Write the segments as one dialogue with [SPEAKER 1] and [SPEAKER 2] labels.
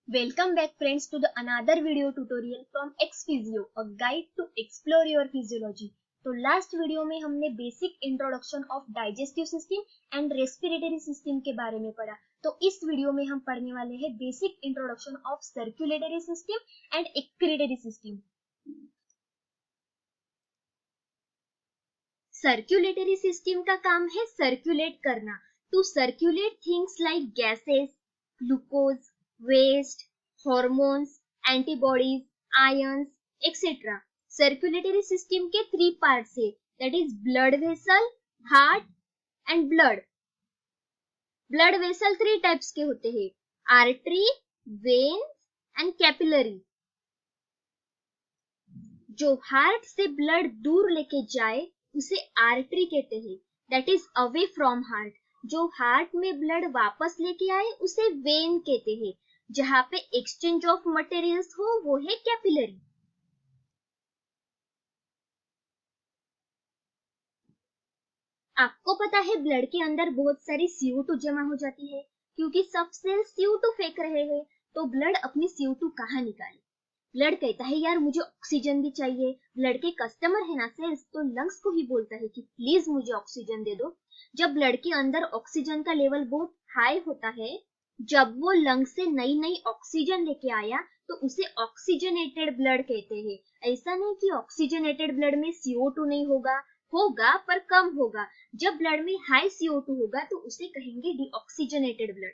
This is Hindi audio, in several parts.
[SPEAKER 1] Welcome back friends to the another video tutorial from XPhysio, a guide to explore your physiology। तो लास्ट वीडियो में हमने basic introduction of digestive system and respiratory system के बारे में पढ़ा। तो इस वीडियो में हम पढ़ने वाले हैं basic introduction of circulatory system and excretory system. Circulatory system का काम है सर्कुलेट करना, to circulate things like gases, glucose, waste, hormones, antibodies, ions, etc. Circulatory system के 3 parts है, that is blood vessel, heart and blood. Blood vessel 3 types के होते हैं, artery, vein and capillary. जो हार्ट से ब्लड दूर लेके जाए उसे आर्टरी कहते हैं, that is away from heart. जो हार्ट में ब्लड वापस लेके आए उसे वेन कहते हैं, जहां पे एक्सचेंज ऑफ मटेरियल्स हो वो है कैपिलरी। आपको पता है ब्लड के अंदर बहुत सारी CO2 जमा हो जाती है, क्योंकि सब सेल CO2 फेंक रहे हैं, तो ब्लड अपनी CO2 कहाँ निकाले? ब्लड कहता है यार मुझे ऑक्सीजन भी चाहिए। ब्लड के कस्टमर है ना सेल्स, तो लंग्स को भी बोलता है कि प्लीज मुझे ऑक्सीजन दे दो। जब ब्लड के अंदर ऑक्सीजन का लेवल बहुत हाई होता है, जब वो लंग से नई नई ऑक्सीजन लेके आया तो उसे ऑक्सीजनेटेड ब्लड कहते हैं। ऐसा नहीं कि ऑक्सीजनेटेड ब्लड में CO2 नहीं होगा, होगा पर कम होगा। जब ब्लड में हाई CO2 होगा तो उसे कहेंगे डीऑक्सीजनेटेड ब्लड।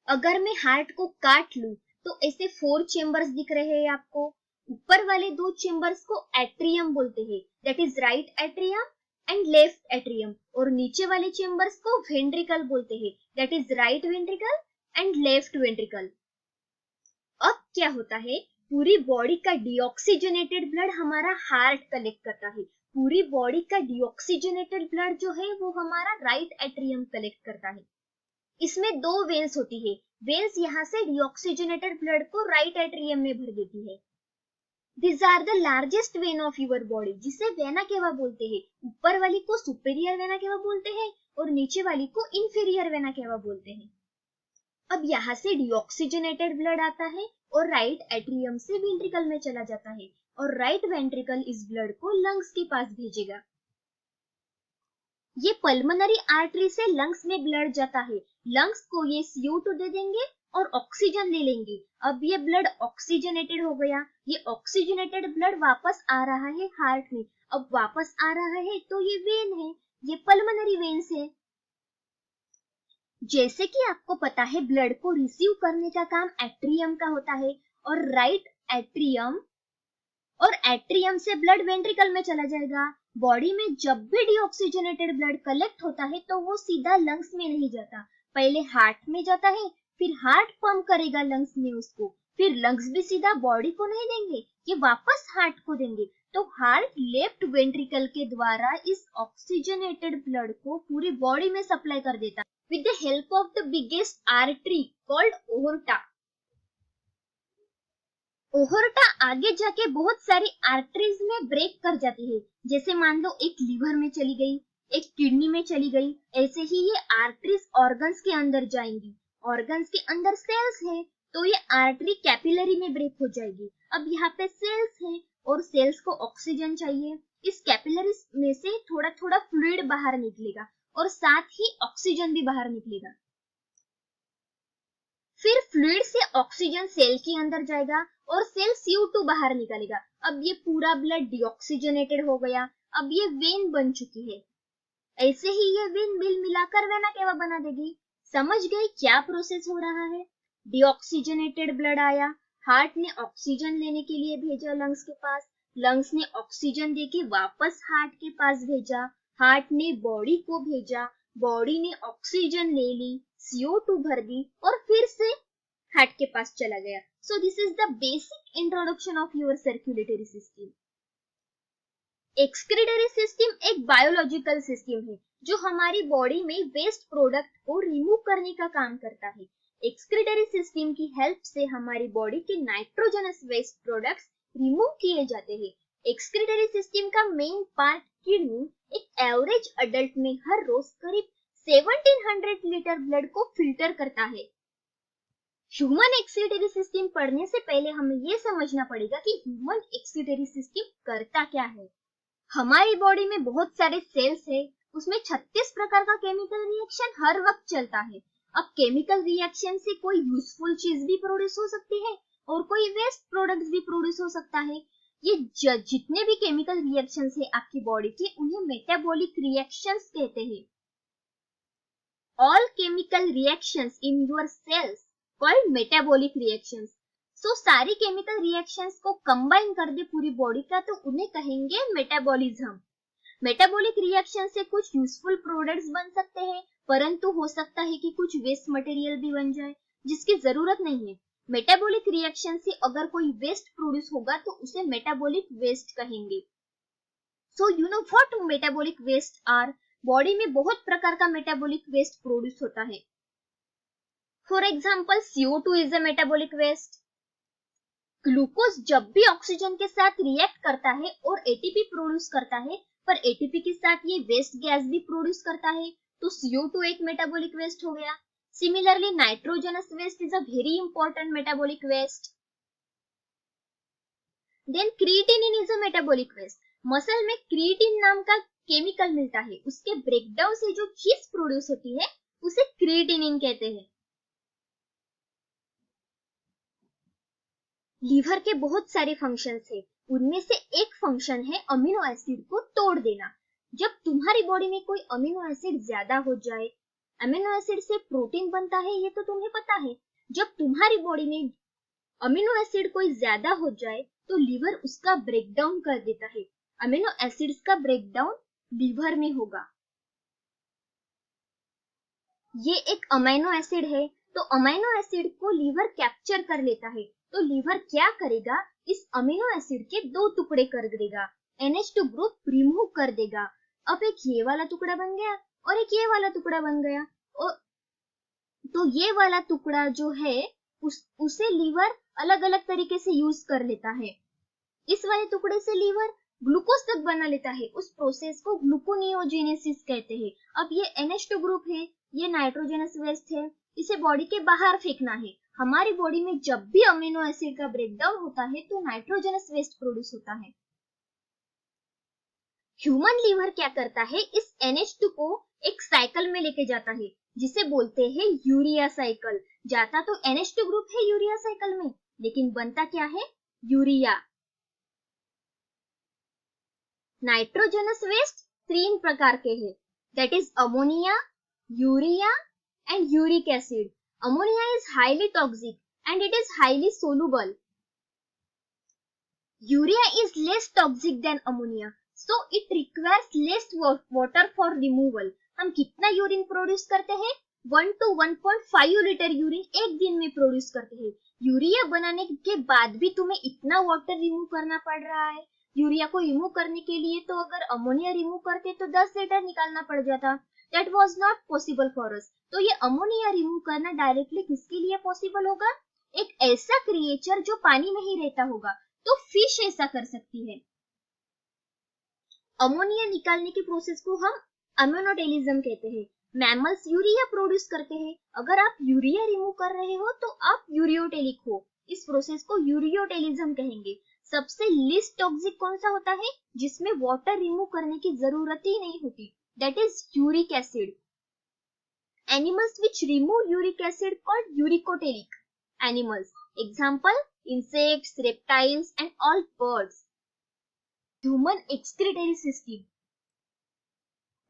[SPEAKER 1] अगर मैं हार्ट को काट लूं तो ऐसे 4 चेंबर्स दिख रहे हैं आपको। ऊपर वाले 2 चेंबर्स को एट्रियम बोलते हैं, that is right atrium and left atrium, और नीचे वाले चेंबर्स को वेंट्रिकल बोलते हैं, that is right ventricle and left ventricle. अब क्या होता है, पूरी बॉडी का डीऑक्सीजनेटेड ब्लड हमारा हार्ट कलेक्ट करता है। पूरी बॉडी का डीऑक्सीजनेटेड ब्लड जो है वो हमारा राइट एट्रियम कलेक्ट करता है। इसमें 2 वेन्स होती है। वेन्स यहाँ से डीऑक्सीजनेटेड ब्लड को राइट एट्रियम में भर देती है। These are the largest vein of your body, जिसे वेना केवा बोलते हैं। ऊपर वाली को सुपेरियर वेना केवा बोलते हैं और नीचे वाली को इंफीरियर वेना केवा बोलते हैं। अब यहाँ से डीऑक्सीजनेटेड ब्लड आता है और राइट एट्रियम से वेंट्रिकल में चला जाता है, और राइट वेंट्रिकल इस ब्लड को लंग्स के पास भेजेगा। ये पल्मोनरी आर्टरी से लंग्स में ब्लड जाता है। लंग्स को ये CO2 दे देंगे और ऑक्सीजन ले लेंगे। अब ये ब्लड ऑक्सीजनेटेड हो गया। ये ऑक्सीजनेटेड ब्लड वापस आ रहा है हार्ट में। अब वापस आ रहा है तो ये वेन है, ये पल्मोनरी वेन्स है। जैसे कि आपको पता है ब्लड को रिसीव करने का काम एट्रियम का होता है, और राइट एट्रियम और एट्रियम से ब्लड वेंट्रिकल में चला जाएगा। बॉडी में जब भी डीऑक्सीजनेटेड ब्लड कलेक्ट होता है तो वो सीधा लंग्स में नहीं जाता, पहले हार्ट में जाता है, फिर हार्ट पंप करेगा लंग्स में उसको, फिर लंग्स भी सीधा बॉडी को नहीं देंगे, ये वापस हार्ट को देंगे। तो हार्ट लेफ्ट वेंट्रिकल के द्वारा इस ऑक्सीजनेटेड ब्लड को पूरी बॉडी में सप्लाई कर देता with the help of the biggest artery called aorta. Aorta आगे जाके बहुत सारी आर्टरीज में ब्रेक कर जाती है। जैसे मान लो एक लीवर में चली गई, एक किडनी में चली गई, ऐसे ही ये आर्टरीज ऑर्गन्स के अंदर जाएंगी। ऑर्गन्स के अंदर सेल्स है तो ये आर्टरी कैपिलरी में ब्रेक हो जाएगी। अब यहाँ पे सेल्स है और सेल्स को ऑक्सीजन चाहिए। इस कैपिलरी में से थोड़ा थोड़ा फ्लूइड बाहर निकलेगा और साथ ही ऑक्सीजन भी बाहर निकलेगा। फिर फ्लूइड से ऑक्सीजन सेल के अंदर जाएगा और सेल CO2 बाहर निकालेगा। अब ये पूरा ब्लड डीऑक्सीजनेटेड हो गया। अब ये वेन बन चुकी है। ऐसे ही ये वेन मिल मिलाकर वेना केवा बना देगी। समझ गए क्या प्रोसेस हो रहा है? डीऑक्सीजनेटेड ब्लड आया, हार्ट ने ऑक्सीजन लेने के लिए भेजा लंग्स के पास, लंग्स ने ऑक्सीजन देके वापस हार्ट के पास भेजा, हार्ट ने बॉडी को भेजा, बॉडी ने ऑक्सीजन ले ली, CO2 भर दी और फिर से हार्ट के पास चला गया। So this is the basic introduction of your circulatory system. Excretory system एक बायोलॉजिकल सिस्टम है जो हमारी बॉडी में वेस्ट प्रोडक्ट को रिमूव करने का काम करता है। एक्सक्रीटरी सिस्टम की हेल्प से हमारी बॉडी के नाइट्रोजनस वेस्ट प्रोडक्ट्स रिमूव किए जाते हैं। एक्सक्रीटरी सिस्टम का मेन पार्ट किडनी एक एवरेज अडल्ट में हर रोज करीब 1700 लीटर ब्लड को फिल्टर करता है। ह्यूमन एक्सक्रीटरी सिस्टम पढ़ने से पहले हमें ये समझना पड़ेगा कि ह्यूमन एक्सक्रीटरी सिस्टम करता क्या है। हमारी बॉडी में बहुत सारे सेल्स है, उसमें 36 प्रकार का केमिकल रिएक्शन हर वक्त चलता है। अब केमिकल रिएक्शन से कोई यूजफुल चीज भी प्रोड्यूस हो सकती है और कोई वेस्ट प्रोडक्ट्स भी प्रोड्यूस हो सकता है। ये जितने भी केमिकल रिएक्शंस है आपकी बॉडी के, उन्हें मेटाबॉलिक रिएक्शंस कहते हैं। All chemical reactions in your cells called metabolic reactions. So सारी केमिकल रिएक्शंस को कंबाइन कर दे पूरी बॉडी का तो उन्हें कहेंगे मेटाबॉलिज्म। मेटाबॉलिक रिएक्शन से कुछ यूजफुल प्रोडक्ट्स बन सकते हैं, परंतु हो सकता है कि कुछ वेस्ट मटेरियल भी बन जाए जिसकी जरूरत नहीं है। मेटाबॉलिक रिएक्शन से अगर कोई वेस्ट प्रोड्यूस होगा तो उसे मेटाबॉलिक वेस्ट कहेंगे। So you know what metabolic waste are. Body में बहुत प्रकार का मेटाबॉलिक वेस्ट प्रोड्यूस होता है। For example CO2 is a metabolic waste. Glucose जब भी ऑक्सीजन के साथ रिएक्ट करता है और एटीपी प्रोड्यूस करता है, पर एटीपी के साथ ये वेस्ट गैस भी प्रोड्यूस करता है, तो CO2 एक मेटाबॉलिक वेस्ट हो गया। Similarly nitrogenous waste is a very important metabolic waste. Then creatinine is a metabolic waste. Muscle में क्रिएटिन नाम का केमिकल मिलता है, उसके ब्रेकडाउन से जो चीज प्रोड्यूस होती है उसे क्रिएटिनिन कहते हैं। लीवर के बहुत सारे फंक्शंस है, उनमें से एक फंक्शन है अमीनो एसिड को तोड़ देना। जब तुम्हारी बॉडी में कोई अमीनो एसिड ज्यादा हो जाए, अमीनो एसिड से प्रोटीन बनता है ये तो तुम्हें पता है। जब तुम्हारी बॉडी में अमीनो एसिड कोई ज्यादा हो जाए तो लीवर उसका ब्रेकडाउन कर देता है। अमीनो एसिड्स का ब्रेकडाउन लीवर में होगा। ये एक अमीनो एसिड है, तो अमीनो एसिड को लीवर कैप्चर कर लेता है। तो लीवर क्या करेगा, इस अमीनो एसिड के दो टुकड़े कर देगा, NH2 ग्रुप रिमूव कर देगा। अब एक ये वाला टुकड़ा बन गया और एक ये वाला टुकड़ा बन गया। और तो ये वाला टुकड़ा जो है उसे लीवर अलग अलग तरीके से यूज कर लेता है। इस वाले टुकड़े से लीवर ग्लूकोज तक बना लेता है, उस प्रोसेस को ग्लूकोनियोजेनेसिस कहते हैं। अब ये NH2 ग्रुप है, ये नाइट्रोजनस वेस्ट है, इसे बॉडी के बाहर फेंकना है। हमारी बॉडी में जब भी अमीनो एसिड का ब्रेकडाउन होता है तो नाइट्रोजनस वेस्ट प्रोड्यूस होता है। ह्यूमन लीवर क्या करता है, इस NH2 को एक साइकिल में लेके जाता है जिसे बोलते हैं यूरिया साइकिल। जाता तो NH2 ग्रुप है यूरिया साइकिल में, लेकिन बनता क्या है, यूरिया। नाइट्रोजनस वेस्ट 3 प्रकार के हैं, that is ammonia, urea and uric acid. Ammonia is highly toxic and it is highly soluble. Urea is less toxic than ammonia, so it requires less water for removal. हम कितना यूरिन प्रोड्यूस करते हैं, 1 to 1.5 लीटर यूरिन एक दिन में प्रोड्यूस करते हैं। यूरिया बनाने के बाद भी तुम्हें इतना वाटर रिमूव करना पड़ रहा है। यूरिया को रिमूव करने के लिए तो अगर अमोनिया रिमूव करते तो 10 लीटर निकालना पड़ जाता। That was not possible for us. तो ये अमोनिया रिमूव करना डायरेक्टली किसके लिए पॉसिबल होगा, एक ऐसा क्रिएचर जो पानी में ही रहता होगा, तो फिश ऐसा कर सकती है। अमोनिया निकालने की प्रोसेस को हम अमोनोटेलिज्म कहते हैं। मैमल्स यूरिया प्रोड्यूस करते हैं, अगर आप यूरिया रिमूव कर रहे हो तो आप यूरियोटेलिक हो, इस प्रोसेस को यूरियोटेलिज्म कहेंगे। सबसे लीस्ट टॉक्सिक कौन सा होता है, जिसमें वाटर रिमूव करने की जरूरत ही नहीं होती, that is uric acid. Animals which remove uric acid called uricotelic animals. Example, insects, reptiles and all birds. Human excretory system.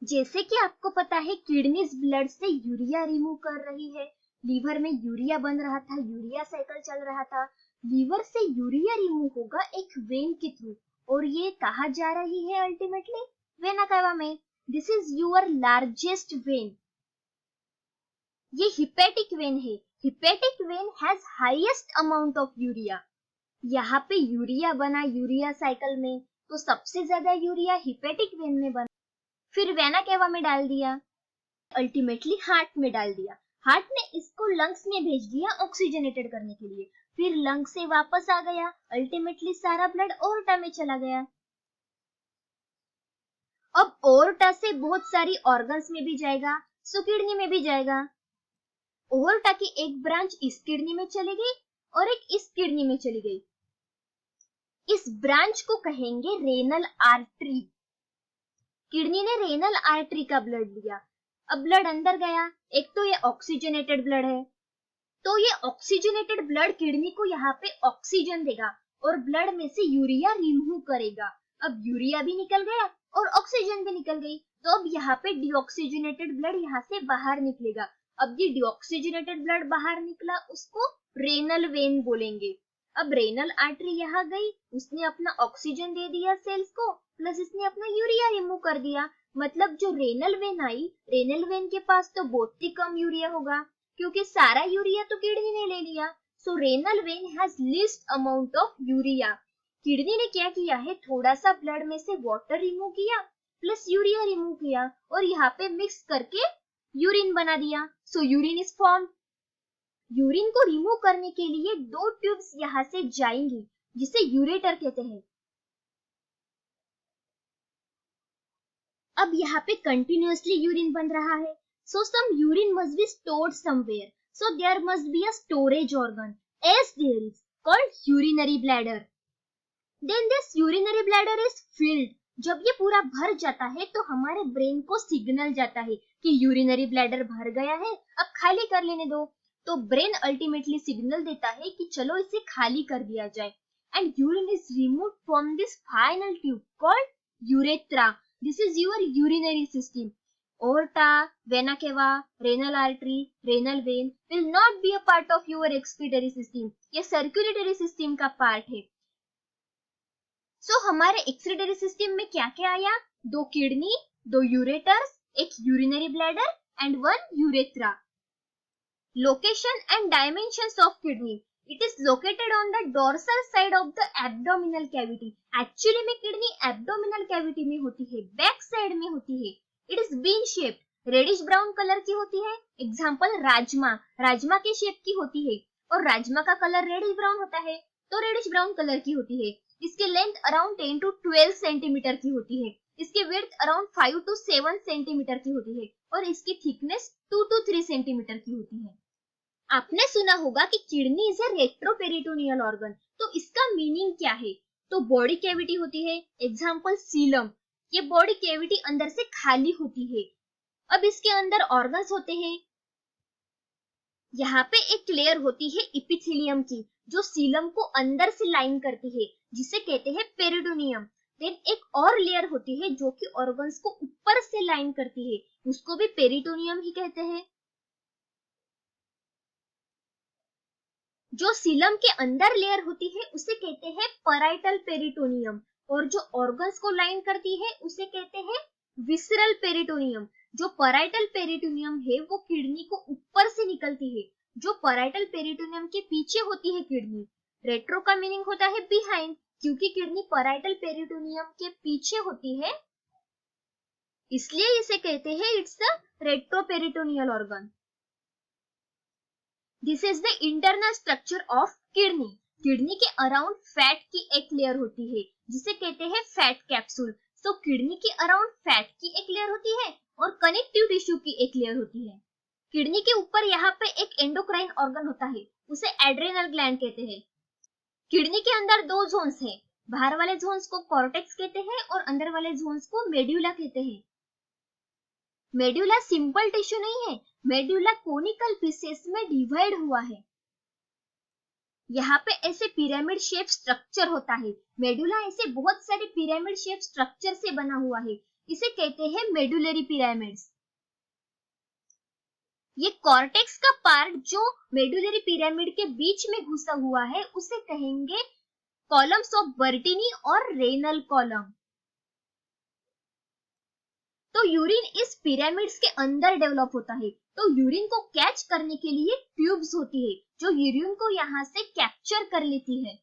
[SPEAKER 1] जैसे कि आपको पता है किडनीज ब्लड से यूरिया रिमूव कर रही है, लीवर में यूरिया बन रहा था, यूरिया साइकिल चल रहा था। लीवर से यूरिया रिमूव होगा एक वेन के थ्रू, और ये कहाँ जा रही है अल्टीमेटली, वेना कावा में। This is your largest vein. ये हिपेटिक वेन है। Hepatic when has highest amount of urea. यहाँ पे यूरिया बना यूरिया साइकिल में, तो सबसे ज्यादा यूरिया हिपेटिक वेन में बना, फिर वेना केवा में डाल दिया, अल्टीमेटली हार्ट में डाल दिया। हार्ट ने इसको लंग्स में भेज दिया ऑक्सीजनेटेड करने के लिए, फिर लंग से वापस आ गया, अल्टीमेटली सारा ब्लड ओर्टा में चला गया। अब ओर्टा से बहुत सारी ऑर्गन्स में भी जाएगा, सो किडनी में भी जाएगा। ओवरटा की एक ब्रांच इस किडनी में चली गई और एक इस किडनी में चली गई। इस ब्रांच को कहेंगे रेनल आर्टरी। किडनी ने रेनल आर्टरी का ब्लड लिया, अब ब्लड अंदर गया। एक तो ये ऑक्सीजनेटेड ब्लड है, तो ये ऑक्सीजनेटेड ब्लड किडनी को यहाँ पे ऑक्सीजन देगा और ब्लड में से यूरिया रिमूव करेगा। अब यूरिया भी निकल गया और ऑक्सीजन भी निकल गई, तो अब यहाँ पे डीऑक्सीजनेटेड ब्लड यहाँ से बाहर निकलेगा। अब ये डीऑक्सीजनेटेड ब्लड बाहर निकला, उसको रेनल वेन बोलेंगे। अब रेनल आर्टरी यहाँ गई, उसने अपना ऑक्सीजन दे दिया सेल्स को, प्लस इसने अपना यूरिया रिमूव कर दिया। मतलब जो renal when I, renal vein के पास तो बहुत ही कम यूरिया होगा, क्योंकि सारा यूरिया तो किडनी ने ले लिया। So renal vein has least amount of urea. Kidney ने क्या किया है, थोड़ा सा ब्लड में से वाटर रिमूव किया प्लस यूरिया रिमूव किया और यहाँ पे मिक्स करके यूरिन बना दिया। So urine is formed. Urine को रिमूव करने के लिए दो ट्यूब्स यहाँ से जाएंगी, जिसे यूरेटर कहते हैं। अब यहाँ पे कंटिन्यूअसली यूरिन बन रहा है, so some urine must be stored somewhere, so there must be a storage organ, as there is, called urinary bladder. Then this urinary bladder is filled. जब ये पूरा भर जाता है तो हमारे ब्रेन को सिग्नल जाता है कि यूरिनरी ब्लैडर भर गया है, अब खाली कर लेने दो। तो ब्रेन अल्टीमेटली सिग्नल देता है कि चलो इसे खाली कर दिया जाए, and urine is removed from this final tube called urethra. This is your urinary system. Aorta, vena cava, renal artery, renal vein will not be a part of your excretory system. ये circulatory system का part है. So हमारे excretory system में क्या क्या आया? दो किडनी, दो यूरेटर्स, एक urinary bladder and one urethra. Location and dimensions of kidney. It is located on the dorsal side of the abdominal cavity. Actually में किडनी abdominal cavity में होती है, back side में होती है. It is bean shaped, reddish brown colour की होती है. एग्जाम्पल राजमा, राजमा के शेप की होती है और राजमा का कलर रेडिश ब्राउन होता है, तो रेडिश ब्राउन कलर की होती है. इसकी लेंथ अराउंड 10 to 12 सेंटीमीटर की होती है. इसकी विड्थ अराउंड 5 to 7 सेंटीमीटर की होती है और इसकी थिकनेस 2 to 3 सेंटीमीटर की होती है. आपने सुना होगा कि kidney is a retroperitoneal organ, तो इसका मीनिंग क्या है? तो बॉडी कैविटी होती है, एग्जाम्पल सीलम. ये बॉडी कैविटी अंदर से खाली होती है. अब इसके अंदर ऑर्गन्स होते हैं. यहाँ पे एक लेयर होती है इपिथेलियम की, जो सीलम को अंदर से लाइन करती है, जिसे कहते हैं पेरिटोनियम. देन एक और लेयर होती है जो कि ऑर्गन्स को ऊपर से लाइन करती है, उसको भी पेरिटोनियम ही कहते हैं. जो सीलम के अंदर लेयर होती है उसे कहते हैं पैराइटल पेरिटोनियम, और जो ऑर्गन्स को लाइन करती है उसे कहते हैं विसरल पेरिटोनियम. जो पैराइटल पेरिटोनियम है वो किडनी को ऊपर से निकलती है, जो पैराइटल पेरिटोनियम के पीछे होती है किडनी. रेट्रो का मीनिंग होता है बिहाइंड, क्योंकि किडनी पैराइटल पेरिटोनियम के पीछे होती है, इसलिए इसे कहते हैं it's a retroperitoneal organ. This is the internal structure of kidney. Kidney के अराउंड फैट की एक लेयर होती है जिसे कहते हैं फैट कैप्सूल. सो किडनी के अराउंड फैट की एक लेयर होती है और कनेक्टिव टिश्यू की एक लेयर होती है. किडनी के ऊपर यहाँ पे एक एंडोक्राइन ऑर्गन होता है, उसे एड्रेनल ग्लैंड कहते हैं. किडनी के अंदर दो जोन्स हैं, बाहर वाले जोन्स को कॉर्टेक्स कहते हैं और अंदर वाले जोन्स को मेड्यूला कहते हैं. मेड्यूला सिंपल टिश्यू नहीं है, मेड्यूला कोनिकल पीसेस में डिवाइड हुआ है. यहाँ पे ऐसे पिरामिड शेप स्ट्रक्चर होता है. मेडुला ऐसे बहुत सारे पिरामिड शेप स्ट्रक्चर से बना हुआ है, इसे कहते हैं मेडुलरी पिरामिड्स. ये कॉर्टेक्स का पार्ट जो मेडुलरी पिरामिड के बीच में घुसा हुआ है उसे कहेंगे कॉलम्स ऑफ बर्टीनी और रेनल कॉलम. तो यूरिन इस पिरामिड्स के अंदर डेवलप होता है. तो यूरिन को कैच करने के लिए ट्यूब्स होती है जो यूरिन को यहाँ से कैप्चर कर लेती है.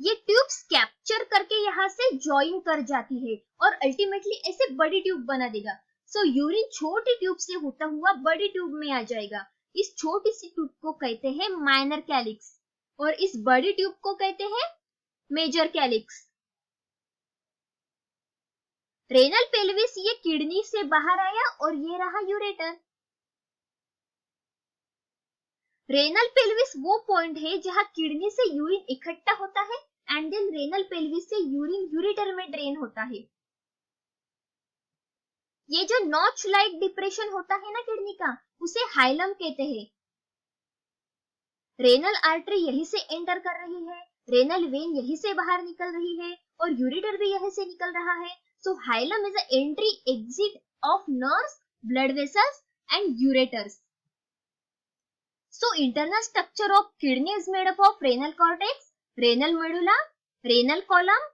[SPEAKER 1] ये ट्यूब्स कैप्चर करके यहाँ से जॉइन कर जाती है और अल्टीमेटली ऐसे बड़ी ट्यूब बना देगा. सो यूरिन छोटी ट्यूब से होता हुआ बड़ी ट्यूब में आ जाएगा. इस छोटी सी ट्यूब को कहते हैं माइनर कैलिक्स और इस बड़ी ट्यूब को कहते हैं मेजर कैलिक्स. रेनल पेल्विस ये किडनी से बाहर आया और ये रहा यूरेटर. रेनल पेल्विस वो पॉइंट है जहां किडनी से यूरिन इकट्ठा होता है एंड देन रेनल पेल्विस से यूरिन यूरेटर में ड्रेन होता है। ये जो नॉच लाइक डिप्रेशन होता है ना किडनी का, उसे हाइलम कहते हैं। रेनल आर्टरी यहीं से एंटर कर रही है, रेनल वेन यहीं से बाहर निकल रही है और यूरेटर भी यहीं से निकल रहा है। So hilum is the entry exit of nerves, blood vessels and ureters. So internal structure of kidney is made up of renal cortex, renal medulla, renal column,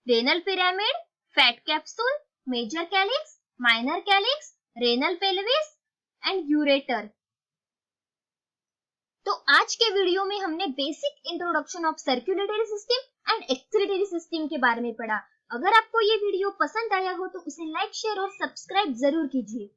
[SPEAKER 1] renal pyramid, fat capsule, major calyx, minor calyx, renal pelvis and ureter। तो आज के वीडियो में हमने basic introduction of circulatory system and excretory system के बारे में पढ़ा। अगर आपको ये वीडियो पसंद आया हो तो उसे लाइक, शेयर और सब्सक्राइब जरूर कीजिए।